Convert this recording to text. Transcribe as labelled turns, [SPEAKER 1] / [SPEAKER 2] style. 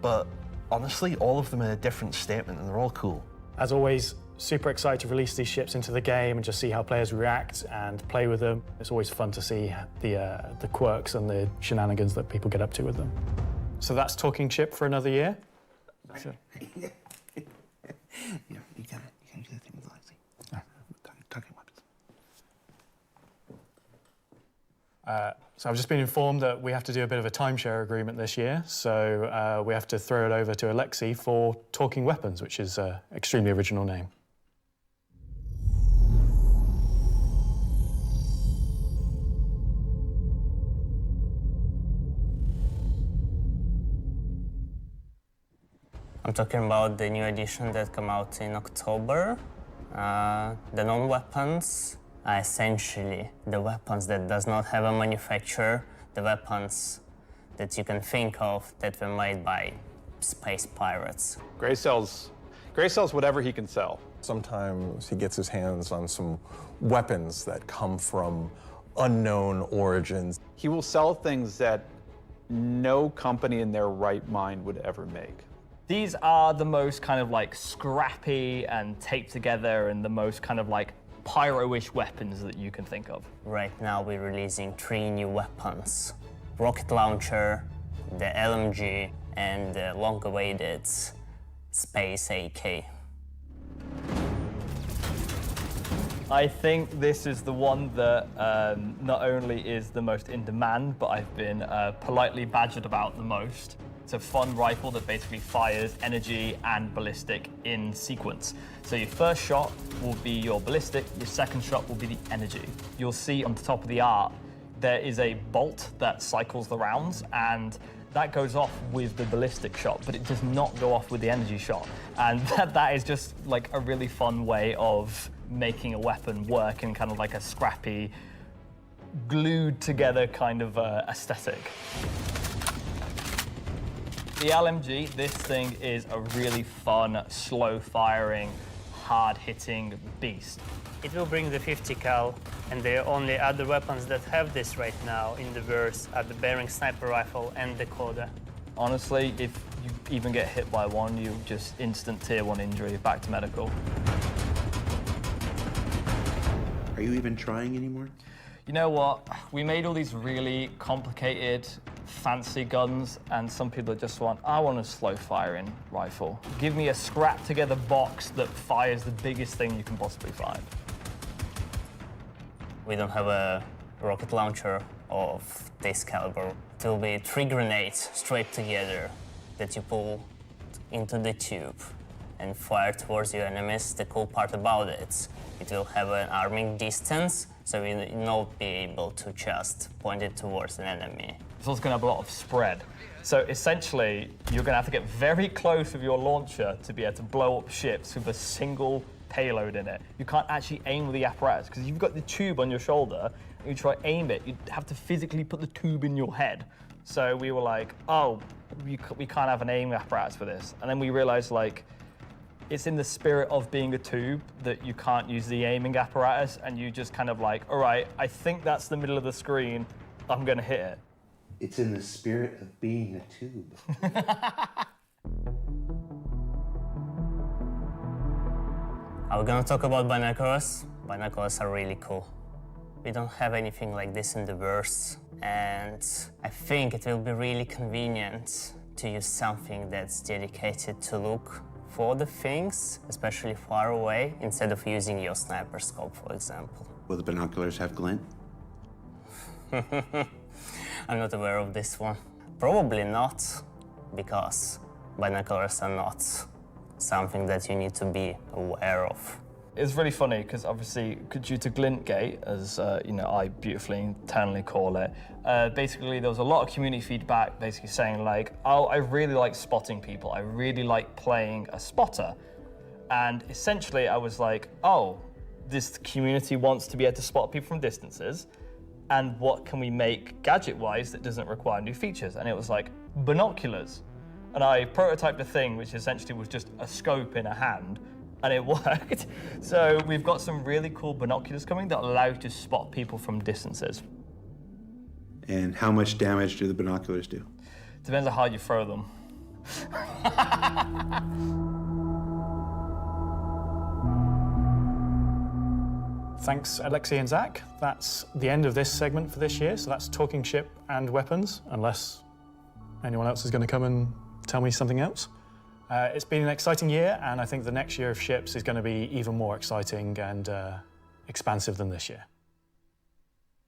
[SPEAKER 1] but honestly, all of them in a different statement, and they're all cool.
[SPEAKER 2] As always, super excited to release these ships into the game and just see how players react and play with them. It's always fun to see the quirks and the shenanigans that people get up to with them. So that's talking ship for another year? So.
[SPEAKER 3] Yeah, you gotta do the thing with Lexi. Talking weapons.
[SPEAKER 2] So I've just been informed that we have to do a bit of a timeshare agreement this year, so we have to throw it over to Alexi for Talking Weapons, which is an extremely original name.
[SPEAKER 4] I'm talking about the new edition that came out in October. The non-weapons are essentially the weapons that does not have a manufacturer, the weapons that you can think of that were made by space pirates.
[SPEAKER 5] Gray sells whatever he can sell.
[SPEAKER 6] Sometimes he gets his hands on some weapons that come from unknown origins.
[SPEAKER 5] He will sell things that no company in their right mind would ever make.
[SPEAKER 7] These are the most kind of like scrappy and taped together and the most kind of like pyro-ish weapons that you can think of.
[SPEAKER 4] Right now we're releasing 3 new weapons. Rocket launcher, the LMG, and the long-awaited Space AK.
[SPEAKER 7] I think this is the one that not only is the most in demand, but I've been politely badgered about the most. It's a fun rifle that basically fires energy and ballistic in sequence. So your first shot will be your ballistic, your second shot will be the energy. You'll see on the top of the art, there is a bolt that cycles the rounds, and that goes off with the ballistic shot, but it does not go off with the energy shot. And that is just like a really fun way of making a weapon work in kind of like a scrappy, glued together kind of aesthetic. The LMG, this thing is a really fun, slow-firing, hard-hitting beast.
[SPEAKER 8] It will bring the 50 cal, and the only other weapons that have this right now in the verse are the Bearing sniper rifle and the Coda.
[SPEAKER 7] Honestly, if you even get hit by one, you just instant tier 1 injury, back to medical.
[SPEAKER 3] Are you even trying anymore?
[SPEAKER 7] You know what? We made all these really complicated, fancy guns, and some people just want, I want a slow-firing rifle. Give me a scrap-together box that fires the biggest thing you can possibly find.
[SPEAKER 4] We don't have a rocket launcher of this caliber. It will be 3 grenades straight together that you pull into the tube and fire towards your enemies. The cool part about it will have an arming distance, so you will not be able to just point it towards an enemy.
[SPEAKER 7] It's also going to have a lot of spread. So essentially, you're going to have to get very close with your launcher to be able to blow up ships with a single payload in it. You can't actually aim with the apparatus, because if you've got the tube on your shoulder, and you try to aim it, you'd have to physically put the tube in your head. So we were like, oh, we can't have an aim apparatus for this. And then we realized, like, it's in the spirit of being a tube that you can't use the aiming apparatus, and you just kind of like, all right, I think that's the middle of the screen, I'm gonna hit it.
[SPEAKER 3] It's in the spirit of being a tube.
[SPEAKER 4] Are we gonna talk about binoculars? Binoculars are really cool. We don't have anything like this in the verse, and I think it will be really convenient to use something that's dedicated to look for the things, especially far away, instead of using your sniper scope, for example.
[SPEAKER 3] Will the binoculars have glint?
[SPEAKER 4] I'm not aware of this one. Probably not, because binoculars are not something that you need to be aware of.
[SPEAKER 7] It's really funny because obviously, due to glint gate, as you know, I beautifully internally call it, basically there was a lot of community feedback basically saying like, oh, I really like spotting people. I really like playing a spotter. And essentially I was like, oh, this community wants to be able to spot people from distances, and what can we make gadget-wise that doesn't require new features? And it was like, binoculars. And I prototyped a thing which essentially was just a scope in a hand, and it worked. So we've got some really cool binoculars coming that allow you to spot people from distances.
[SPEAKER 3] And how much damage do the binoculars do?
[SPEAKER 7] Depends on how you throw them.
[SPEAKER 2] Thanks, Alexei and Zach. That's the end of this segment for this year. So that's talking ship and weapons, unless anyone else is going to come and tell me something else. It's been an exciting year, and I think the next year of ships is going to be even more exciting and expansive than this year.